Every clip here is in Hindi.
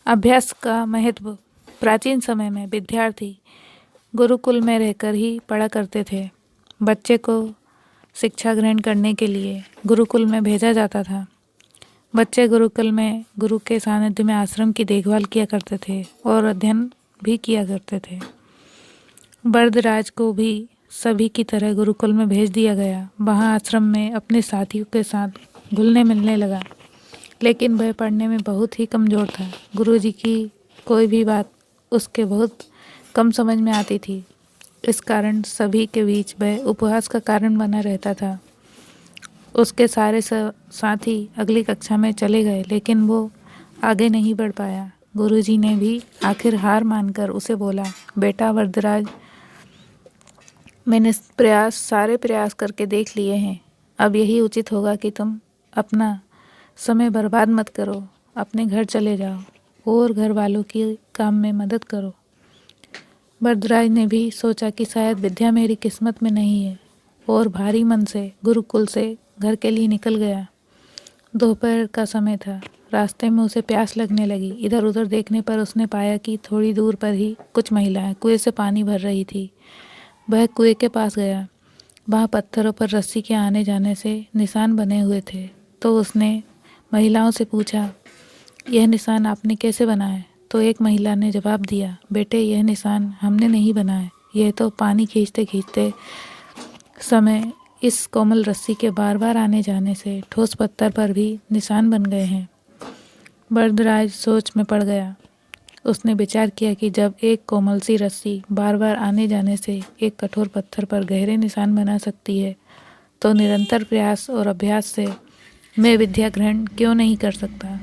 अभ्यास का महत्व। प्राचीन समय में विद्यार्थी गुरुकुल में रहकर ही पढ़ा करते थे। बच्चे को शिक्षा ग्रहण करने के लिए गुरुकुल में भेजा जाता था। बच्चे गुरुकुल में गुरु के सानिध्य में आश्रम की देखभाल किया करते थे और अध्ययन भी किया करते थे। वरदराज को भी सभी की तरह गुरुकुल में भेज दिया गया। वहाँ आश्रम में अपने साथियों के साथ घुलने मिलने लगा, लेकिन वह पढ़ने में बहुत ही कमज़ोर था। गुरुजी की कोई भी बात उसके बहुत कम समझ में आती थी। इस कारण सभी के बीच वह उपहास का कारण बना रहता था। उसके सारे साथी अगली कक्षा में चले गए, लेकिन वो आगे नहीं बढ़ पाया। गुरुजी ने भी आखिर हार मानकर उसे बोला, बेटा वरदराज, मैंने सारे प्रयास करके देख लिए हैं। अब यही उचित होगा कि तुम अपना समय बर्बाद मत करो, अपने घर चले जाओ और घर वालों की काम में मदद करो। वरदराज ने भी सोचा कि शायद विद्या मेरी किस्मत में नहीं है, और भारी मन से गुरुकुल से घर के लिए निकल गया। दोपहर का समय था। रास्ते में उसे प्यास लगने लगी। इधर उधर देखने पर उसने पाया कि थोड़ी दूर पर ही कुछ महिलाएं कुएं से पानी भर रही थी। वह कुएं के पास गया। वहाँ पत्थरों पर रस्सी के आने जाने से निशान बने हुए थे। तो उसने महिलाओं से पूछा, यह निशान आपने कैसे बनाए? तो एक महिला ने जवाब दिया, बेटे, यह निशान हमने नहीं बनाए, यह तो पानी खींचते खींचते समय इस कोमल रस्सी के बार बार आने जाने से ठोस पत्थर पर भी निशान बन गए हैं। वरदराज सोच में पड़ गया। उसने विचार किया कि जब एक कोमल सी रस्सी बार बार आने जाने से एक कठोर पत्थर पर गहरे निशान बना सकती है, तो निरंतर प्रयास और अभ्यास से मैं विद्या ग्रहण क्यों नहीं कर सकता।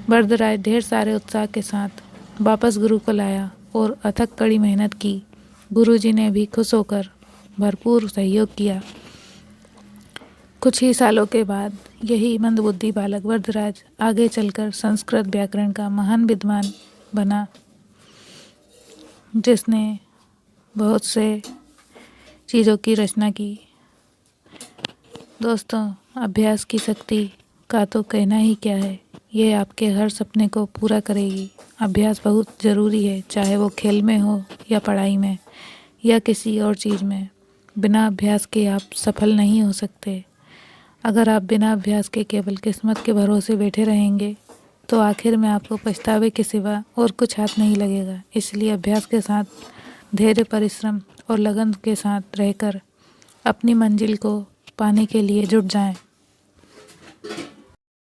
वरदराज ढेर सारे उत्साह के साथ वापस गुरुकुल आया और अथक कड़ी मेहनत की। गुरुजी ने भी खुश होकर भरपूर सहयोग किया। कुछ ही सालों के बाद यही मंदबुद्धि बालक वरदराज आगे चलकर संस्कृत व्याकरण का महान विद्वान बना, जिसने बहुत से चीज़ों की रचना की। दोस्तों, अभ्यास की शक्ति का तो कहना ही क्या है। ये आपके हर सपने को पूरा करेगी। अभ्यास बहुत ज़रूरी है, चाहे वो खेल में हो या पढ़ाई में या किसी और चीज़ में। बिना अभ्यास के आप सफल नहीं हो सकते। अगर आप बिना अभ्यास के केवल किस्मत के भरोसे बैठे रहेंगे, तो आखिर में आपको पछतावे के सिवा और कुछ हाथ नहीं लगेगा। इसलिए अभ्यास के साथ धैर्य, परिश्रम और लगन के साथ रहकर अपनी मंजिल को पाने के लिए जुट जाएं।